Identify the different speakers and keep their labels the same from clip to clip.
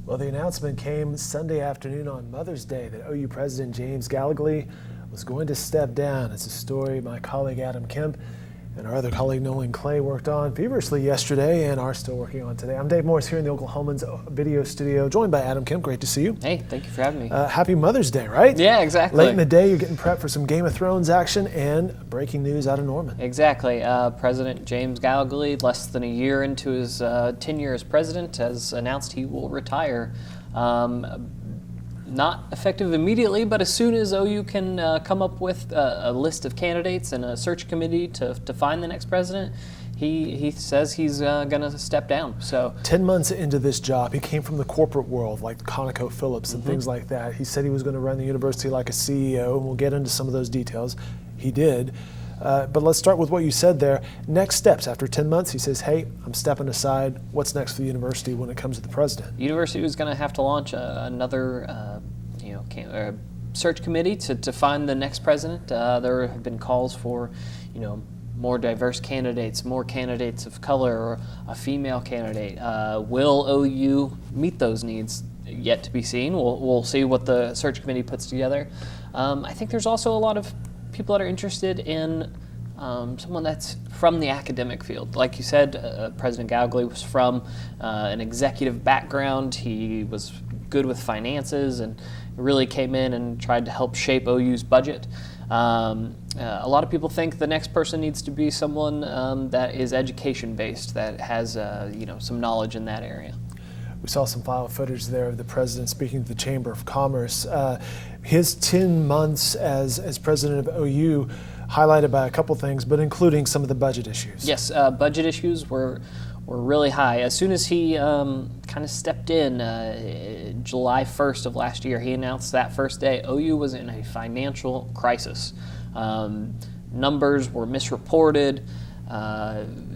Speaker 1: Well, the announcement came Sunday afternoon on Mother's Day that OU President James Gallogly was going to step down. It's a story my colleague Adam Kemp and our other colleague Nolan Clay worked on feverishly yesterday and are still working on today. I'm Dave Morris here in the Oklahoman's video studio, joined by Adam Kemp. Great to see you.
Speaker 2: Hey, thank you for having me.
Speaker 1: Happy Mother's Day, right?
Speaker 2: Yeah, exactly.
Speaker 1: Late in the day, you're getting prepped for some Game of Thrones action and breaking news out of Norman.
Speaker 2: Exactly. President James Gallogly, less than a year into his tenure as president, has announced he will retire. Not effective immediately, but as soon as OU can come up with a list of candidates and a search committee to find the next president, he says he's going to step down. So
Speaker 1: 10 months into this job, he came from the corporate world like ConocoPhillips and things like that. He said he was going to run the university like a CEO, and we'll get into some of those details. He did. But let's start with what you said there. Next steps. After 10 months, he says, hey, I'm stepping aside. What's next for the university when it comes to the president?
Speaker 2: The university was going to have to launch another search committee to find the next president. There have been calls for, more diverse candidates, more candidates of color, or a female candidate. Will OU meet those needs? Yet to be seen. We'll see what the search committee puts together. I think there's also a lot of people that are interested in someone that's from the academic field. Like you said, President Gallogly was from an executive background. He was good with finances and really came in and tried to help shape OU's budget. A lot of people think the next person needs to be someone that is education-based, that has some knowledge in that area.
Speaker 1: We saw some file footage there of the president speaking to the Chamber of Commerce. His 10 months as president of OU highlighted by a couple things, but including some of the budget issues.
Speaker 2: Yes, budget issues were really high. As soon as he kind of stepped in July 1st of last year, he announced that first day OU was in a financial crisis. Numbers were misreported.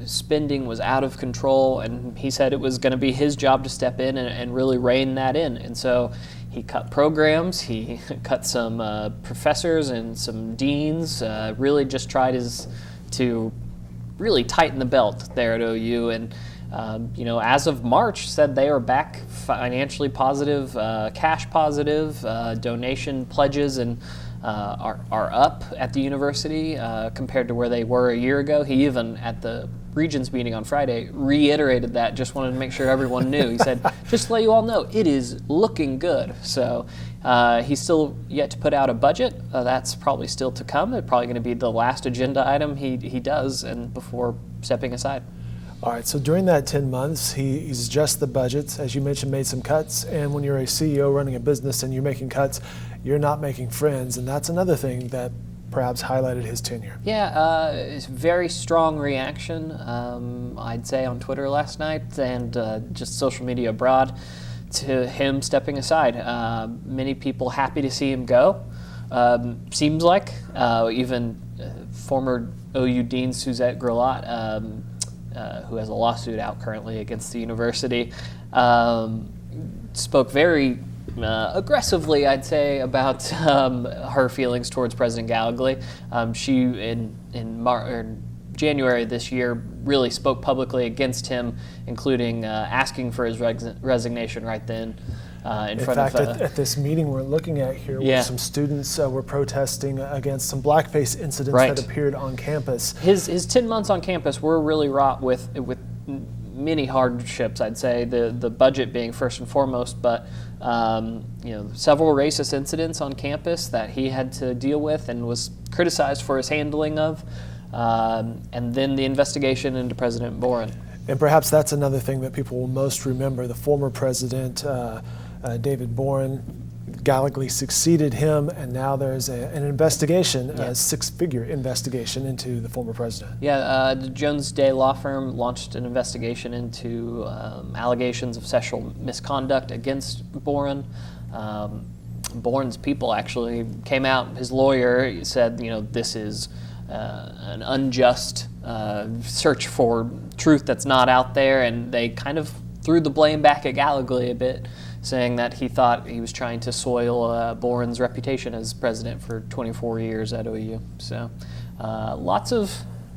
Speaker 2: Spending was out of control, and he said it was going to be his job to step in and really rein that in. And so he cut programs, he cut some professors and some deans, really just tried to really tighten the belt there at OU. And as of March, said they are back financially positive, cash positive, donation pledges and are up at the university compared to where they were a year ago. He even, at the Regents meeting on Friday, reiterated that, just wanted to make sure everyone knew. He said, just to let you all know, it is looking good. So he's still yet to put out a budget. That's probably still to come. It's probably going to be the last agenda item he does and before stepping aside.
Speaker 1: All right, so during that 10 months, he's adjusted the budgets, as you mentioned, made some cuts. And when you're a CEO running a business and you're making cuts, you're not making friends. And that's another thing that perhaps highlighted his tenure.
Speaker 2: Yeah, it's a very strong reaction, I'd say, on Twitter last night and just social media abroad to him stepping aside. Many people happy to see him go. Seems like even former OU Dean Suzette Grelot, who has a lawsuit out currently against the university, spoke very aggressively, I'd say, about her feelings towards President Gallogly. She, in January this year, really spoke publicly against him, including asking for his resignation right then. In front
Speaker 1: fact,
Speaker 2: of,
Speaker 1: at this meeting we're looking at here, where some students were protesting against some blackface incidents that appeared on campus.
Speaker 2: His 10 months on campus were really wrought with many hardships, I'd say, the budget being first and foremost, but several racist incidents on campus that he had to deal with and was criticized for his handling of, and then the investigation into President Boren.
Speaker 1: And perhaps that's another thing that people will most remember. The former president, David Boren, Gallogly succeeded him, and now there's an investigation, a six-figure investigation into the former president.
Speaker 2: Yeah, the Jones Day law firm launched an investigation into allegations of sexual misconduct against Boren. Boren's people actually came out. His lawyer said, this is an unjust search for truth that's not out there, and they kind of threw the blame back at Gallogly a bit, saying that he thought he was trying to soil Boren's reputation as president for 24 years at OU. So lots of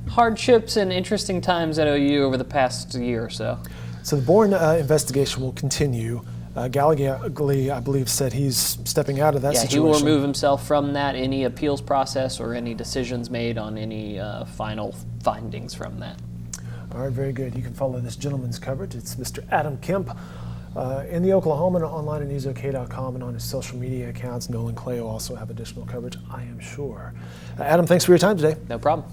Speaker 2: hardships and interesting times at OU over the past year or so.
Speaker 1: So the Boren investigation will continue. Gallogly, I believe, said he's stepping out of that
Speaker 2: Yeah,
Speaker 1: situation.
Speaker 2: he will remove himself from that, any appeals process or any decisions made on any final findings from that.
Speaker 1: All right, very good. You can follow this gentleman's coverage. It's Mr. Adam Kemp in the Oklahoman, online at newsok.com, and on his social media accounts. Nolan Clay will also have additional coverage, I am sure. Adam, thanks for your time today.
Speaker 2: No problem.